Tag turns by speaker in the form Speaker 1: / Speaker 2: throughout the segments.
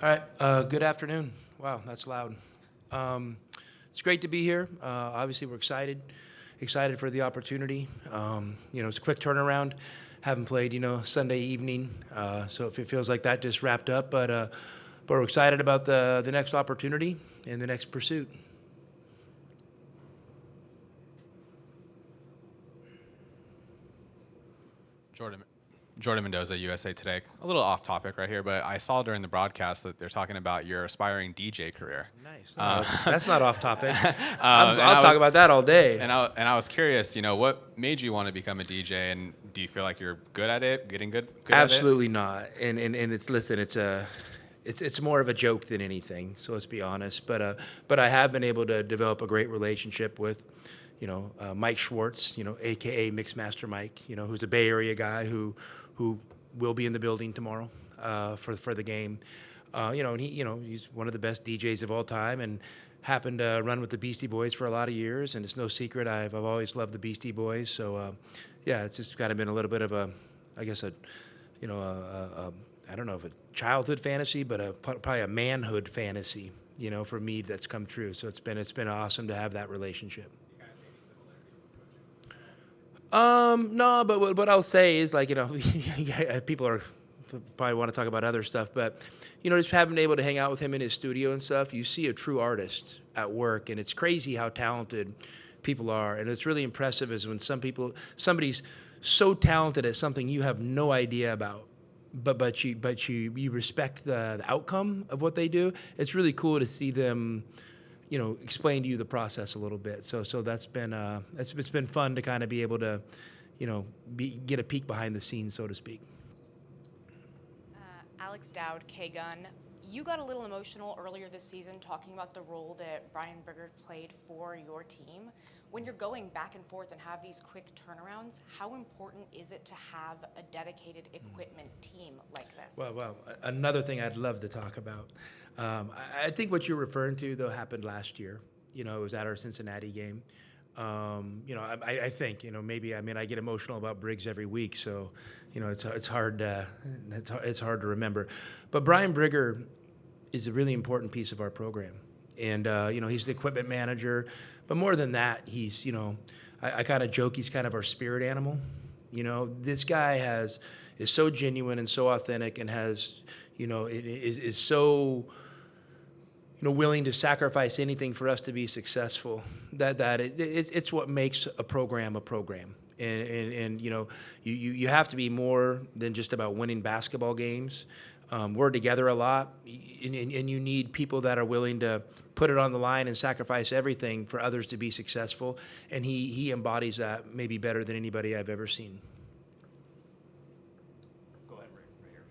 Speaker 1: All right. Good afternoon. Wow, that's loud. It's great to be here. Obviously, we're excited for the opportunity. It's a quick turnaround. Haven't played, Sunday evening, so if it feels like that just wrapped up. But we're excited about the next opportunity and the next pursuit.
Speaker 2: Jordan Mendoza, USA Today. A little off topic right here, but I saw during the broadcast that they're talking about your aspiring DJ career.
Speaker 1: Nice. That's not off topic. I'll talk about that all day.
Speaker 2: And I was curious, what made you want to become a DJ, and do you feel like you're good at it, getting good
Speaker 1: Absolutely
Speaker 2: at it?
Speaker 1: not. And it's more of a joke than anything. So let's be honest. But I have been able to develop a great relationship with, Mike Schwartz, AKA Mixmaster Mike, who's a Bay Area guy who will be in the building tomorrow for the game. And he's one of the best DJs of all time, and happened to run with the Beastie Boys for a lot of years. And it's no secret I've always loved the Beastie Boys. So it's just kind of been a little bit of I don't know if a childhood fantasy, but probably a manhood fantasy, for me that's come true. So it's been awesome to have that relationship. No, but what I'll say is people are probably want to talk about other stuff, but just having been able to hang out with him in his studio and stuff, you see a true artist at work, and it's crazy how talented people are. And it's really impressive is when somebody's so talented at something you have no idea about, but you respect the outcome of what they do. It's really cool to see them explain to you the process a little bit. So that's been it's been fun to kind of be able to, get a peek behind the scenes, so to speak.
Speaker 3: Alex Dowd, K-Gun. You got a little emotional earlier this season talking about the role that Brian Berger played for your team. When you're going back and forth and have these quick turnarounds, how important is it to have a dedicated equipment team like this?
Speaker 1: Well, another thing I'd love to talk about. I think what you're referring to, though, happened last year. It was at our Cincinnati game. I think, maybe, I get emotional about Briggs every week, so, it's hard to remember. But Brian Berger is a really important piece of our program. And, he's the equipment manager. But more than that, he's, I kind of joke he's kind of our spirit animal. This guy is so genuine and so authentic, and has, is so, willing to sacrifice anything for us to be successful. It's what makes a program a program. And you have to be more than just about winning basketball games. We're together a lot, and you need people that are willing to put it on the line and sacrifice everything for others to be successful. And he embodies that maybe better than anybody I've ever seen.
Speaker 4: Go ahead, right here.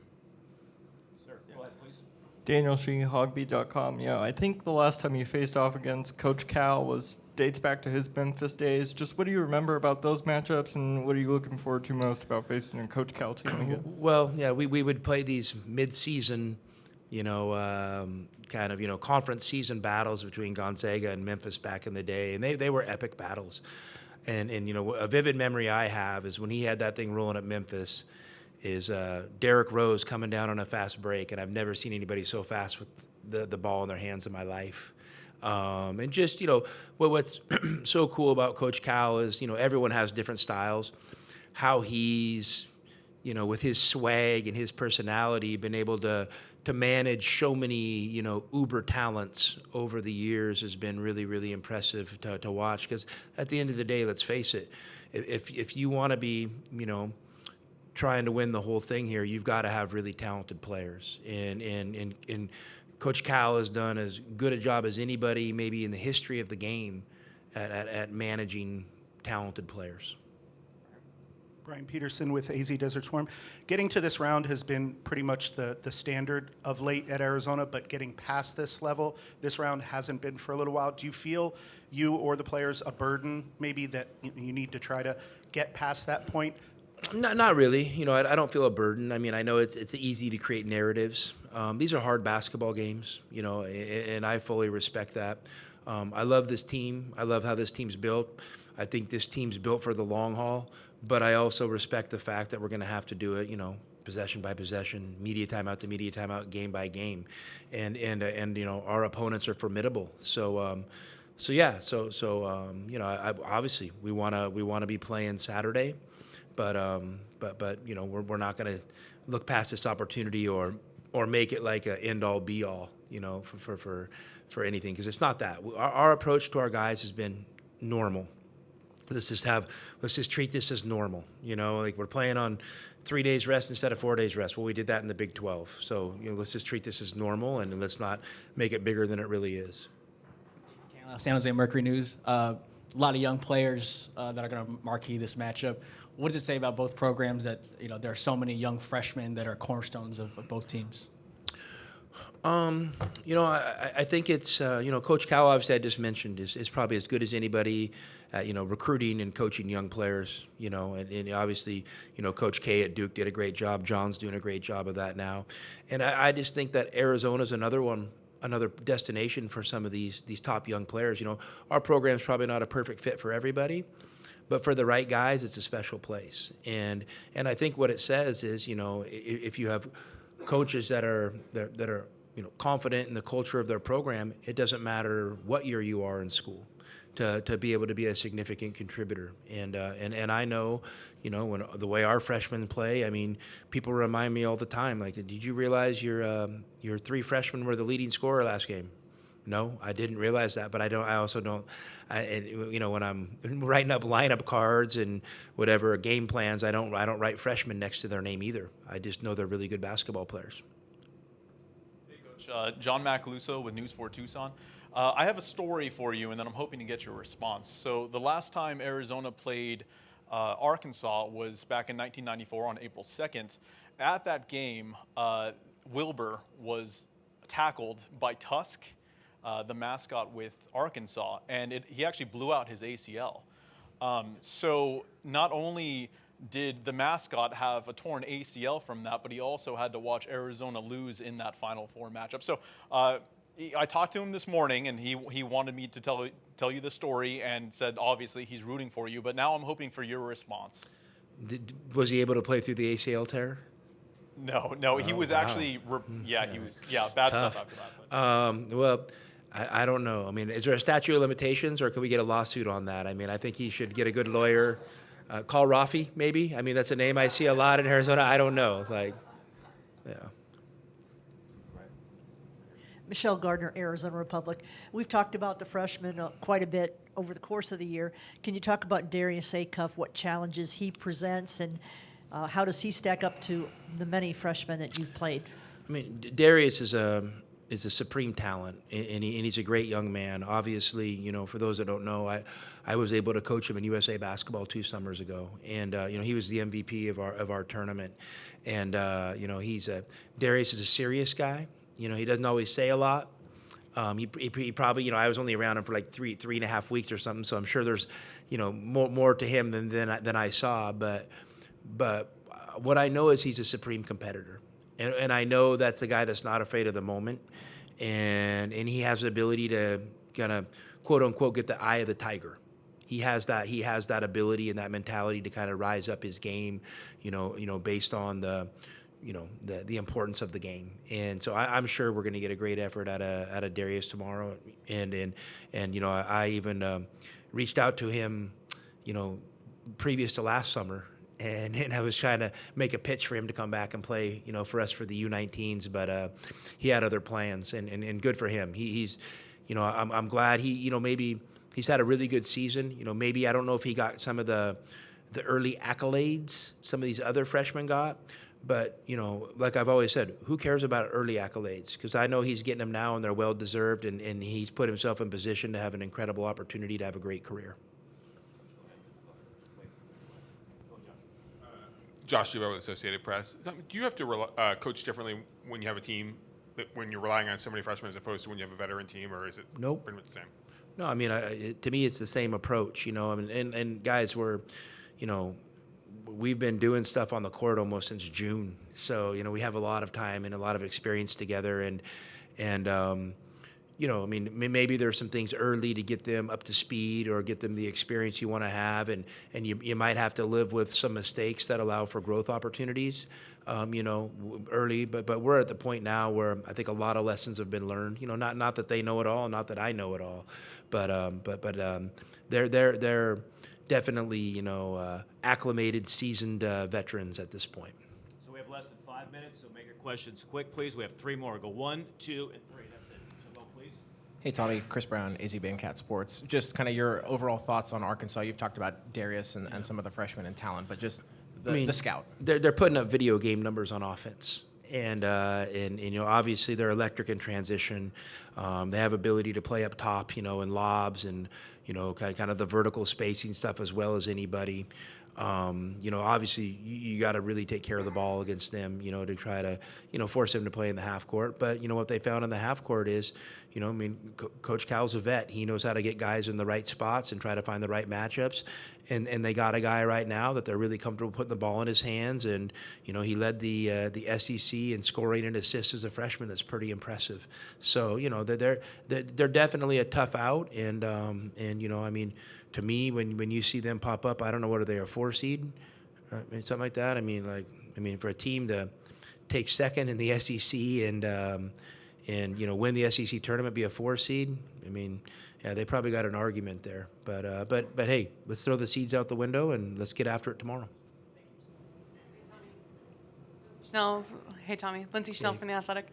Speaker 4: Sir, go ahead, please.
Speaker 5: Daniel Shee, hogbeat.com. Yeah, I think the last time you faced off against Coach Cal dates back to his Memphis days. Just what do you remember about those matchups, and what are you looking forward to most about facing a Coach Cal team again?
Speaker 1: Well, yeah, we would play these mid-season, conference season battles between Gonzaga and Memphis back in the day, and they were epic battles. And a vivid memory I have is when he had that thing rolling at Memphis, is Derrick Rose coming down on a fast break, and I've never seen anybody so fast with the ball in their hands in my life. And just, what's so cool about Coach Cal is, everyone has different styles. How he's, with his swag and his personality, been able to manage so many, uber talents over the years has been really, really impressive to watch. Because at the end of the day, let's face it, if you want to be, trying to win the whole thing here, you've got to have really talented players. And Coach Cal has done as good a job as anybody maybe in the history of the game at managing talented players.
Speaker 6: Brian Peterson with AZ Desert Swarm. Getting to this round has been pretty much the standard of late at Arizona, but getting past this level, this round hasn't been for a little while. Do you feel you or the players a burden maybe that you need to try to get past that point?
Speaker 1: Not really. I don't feel a burden. I know it's easy to create narratives. These are hard basketball games, and I fully respect that. I love this team. I love how this team's built. I think this team's built for the long haul, but I also respect the fact that we're going to have to do it, possession by possession, media timeout to media timeout, game by game, and you know, our opponents are formidable. So you know, obviously we wanna be playing Saturday, but you know, we're not gonna look past this opportunity or make it like a end all be all, you know, for anything, because it's not that. Our approach to our guys has been normal. Let's just treat this as normal. You know, like we're playing on 3 days rest instead of 4 days rest. Well, we did that in the Big 12. So, you know, let's just treat this as normal and let's not make it bigger than it really is.
Speaker 4: San Jose Mercury News. A lot of young players that are going to marquee this matchup. What does it say about both programs that, you know, there are so many young freshmen that are cornerstones of both teams?
Speaker 1: You know, I think it's, you know, Coach Cal, obviously, I just mentioned, is probably as good as anybody at, you know, recruiting and coaching young players, you know, and obviously, you know, Coach K at Duke did a great job. John's doing a great job of that now. And I just think that Arizona's another destination for some of these top young players. You know, our program's probably not a perfect fit for everybody, but for the right guys, it's a special place. And I think what it says is, you know, if you have coaches that are you know, confident in the culture of their program, it doesn't matter what year you are in school to be able to be a significant contributor. And I know, you know, when the way our freshmen play, I mean, people remind me all the time, like, did you realize your 3 freshmen were the leading scorer last game? No, I didn't realize that, but I also don't, you know, when I'm writing up lineup cards and whatever game plans, I don't write freshmen next to their name either. I just know they're really good basketball players.
Speaker 7: Hey, Coach. John Macaluso with News 4 Tucson. I have a story for you, and then I'm hoping to get your response. So the last time Arizona played Arkansas was back in 1994 on April 2nd. At that game, Wilbur was tackled by Tusk, the mascot with Arkansas, and he actually blew out his ACL. So not only did the mascot have a torn ACL from that, but he also had to watch Arizona lose in that Final Four matchup. So I talked to him this morning, and he wanted me to tell you the story and said, obviously, he's rooting for you. But now I'm hoping for your response.
Speaker 1: Was he able to play through the ACL tear?
Speaker 7: No, he was actually, he was, bad
Speaker 1: Tough.
Speaker 7: stuff after that.
Speaker 1: Well, I don't know. I mean, is there a statute of limitations, or can we get a lawsuit on that? I mean, I think he should get a good lawyer. Call Rafi, maybe. I mean, that's a name I see a lot in Arizona. I don't know. Like, yeah.
Speaker 8: Michelle Gardner, Arizona Republic. We've talked about the freshmen quite a bit over the course of the year. Can you talk about Darius Akuff, what challenges he presents, and how does he stack up to the many freshmen that you've played?
Speaker 1: I mean, Darius is a supreme talent, and he's a great young man. Obviously, you know, for those that don't know, I was able to coach him in USA basketball 2 summers ago, and you know, he was the MVP of our tournament. And you know, Darius is a serious guy. You know, he doesn't always say a lot. He probably, you know, I was only around him for like three and a half weeks or something, so I'm sure there's, you know, more to him than I saw. But what I know is he's a supreme competitor, and I know that's the guy that's not afraid of the moment, and he has the ability to kind of quote unquote get the eye of the tiger. He has that ability and that mentality to kind of rise up his game, you know, based on the importance of the game. And so I'm sure we're going to get a great effort out of Darius tomorrow. And you know, I even reached out to him, you know, previous to last summer, and I was trying to make a pitch for him to come back and play, you know, for us for the U19s, but he had other plans, and good for him. He's, you know, I'm glad he, you know, maybe he's had a really good season. You know, maybe I don't know if he got some of the early accolades some of these other freshmen got. But, you know, like I've always said, who cares about early accolades? Because I know he's getting them now, and they're well-deserved, and he's put himself in position to have an incredible opportunity to have a great career.
Speaker 9: Josh Dubois with Associated Press. Do you have to coach differently when you have a team, when you're relying on so many freshmen as opposed to when you have a veteran team, or is it
Speaker 1: Nope.
Speaker 9: pretty much the same?
Speaker 1: No, I mean, to me, it's the same approach, you know. I mean, and guys, we've been doing stuff on the court almost since June. So, you know, we have a lot of time and a lot of experience together. And I mean, maybe there's some things early to get them up to speed or get them the experience you want to have, and you might have to live with some mistakes that allow for growth opportunities, early. But we're at the point now where I think a lot of lessons have been learned. Not that they know it all, not that I know it all, but they're definitely acclimated, seasoned veterans at this point.
Speaker 10: So we have less than 5 minutes, so make your questions quick, please. We have 3 more. Go 1, 2, and 3. That's it. So go, please.
Speaker 11: Hey, Tommy. Chris Brown, AZ Cat Sports. Just kind of your overall thoughts on Arkansas. You've talked about Darius and some of the freshmen and talent, but just the scout.
Speaker 1: They're putting up video game numbers on offense. And obviously they're electric in transition. They have ability to play up top, in lobs and, kind of the vertical spacing stuff as well as anybody. Obviously you got to really take care of the ball against them, to try to, force them to play in the half court. But, what they found in the half court is, Coach Cal's a vet. He knows how to get guys in the right spots and try to find the right matchups. And they got a guy right now that they're really comfortable putting the ball in his hands. And, he led the SEC in scoring and assists as a freshman. That's pretty impressive. So, they're definitely a tough out. And to me, when you see them pop up, I don't know, what are they, a 4 seed? Something like that. For a team to take second in the SEC and win the SEC tournament, be a 4 seed. Yeah, they probably got an argument there. But hey, let's throw the seeds out the window and let's get after it tomorrow.
Speaker 12: Schnell, hey Tommy, Lindsay Schnell from The Athletic.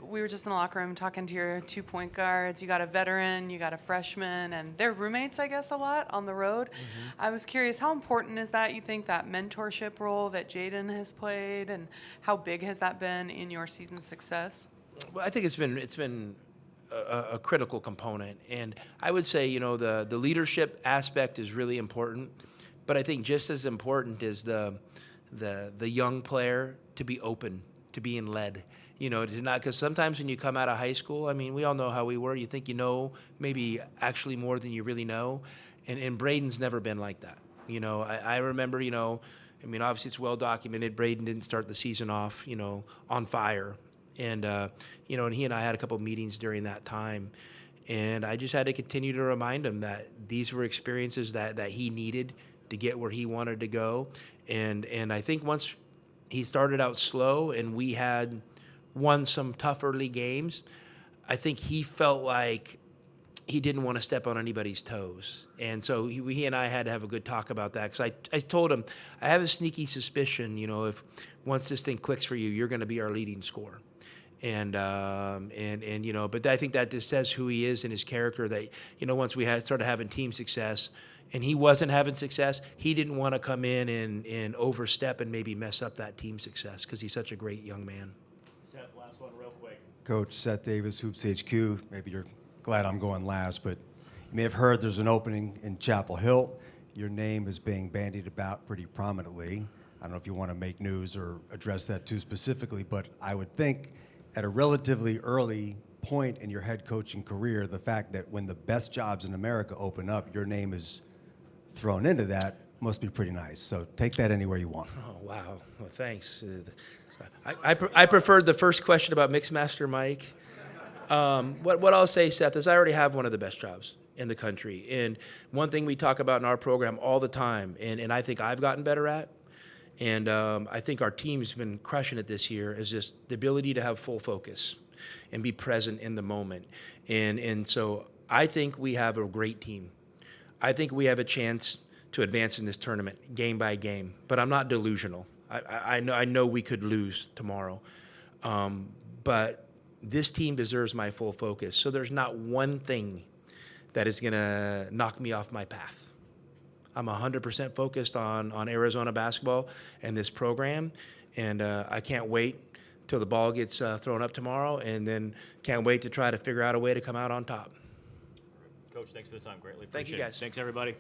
Speaker 12: We were just in the locker room talking to your 2 point guards. You got a veteran, you got a freshman, and they're roommates, I guess, a lot on the road. Mm-hmm. I was curious, how important is that, you think, that mentorship role that Jaden has played, and how big has that been in your season's success?
Speaker 1: Well, I think it's been a critical component, and I would say the leadership aspect is really important, but I think just as important is the young player to be open to being led. To not, because sometimes when you come out of high school, we all know how we were. You think maybe actually more than you really know, and Braden's never been like that. I remember obviously it's well documented. Braden didn't start the season off on fire. And, and he and I had a couple of meetings during that time. And I just had to continue to remind him that these were experiences that he needed to get where he wanted to go. And I think once he started out slow and we had won some tough early games, I think he felt like he didn't want to step on anybody's toes. And so he and I had to have a good talk about that, because I told him, I have a sneaky suspicion, if once this thing clicks for you, you're going to be our leading scorer. And but I think that just says who he is and his character, that, once we started having team success and he wasn't having success, he didn't want to come in and overstep and maybe mess up that team success, because he's such a great young man.
Speaker 10: Seth, last one real quick.
Speaker 13: Coach Seth Davis, Hoops HQ. Maybe you're glad I'm going last, but you may have heard there's an opening in Chapel Hill. Your name is being bandied about pretty prominently. I don't know if you want to make news or address that too specifically, but I would think at a relatively early point in your head coaching career, the fact that when the best jobs in America open up, your name is thrown into that must be pretty nice. So take that anywhere you want.
Speaker 1: Oh, wow. Well, thanks. I preferred the first question about Mixmaster Mike. What I'll say, Seth, is I already have one of the best jobs in the country. And one thing we talk about in our program all the time, and I think I've gotten better at, and I think our team's been crushing it this year, is just the ability to have full focus and be present in the moment. And so I think we have a great team. I think we have a chance to advance in this tournament game by game, but I'm not delusional. I know we could lose tomorrow, but this team deserves my full focus. So there's not one thing that is going to knock me off my path. I'm 100% focused on Arizona basketball and this program, and I can't wait till the ball gets thrown up tomorrow, and then can't wait to try to figure out a way to come out on top.
Speaker 10: Coach, thanks for the time. Greatly appreciate
Speaker 1: Thank you, guys.
Speaker 10: Thanks, everybody.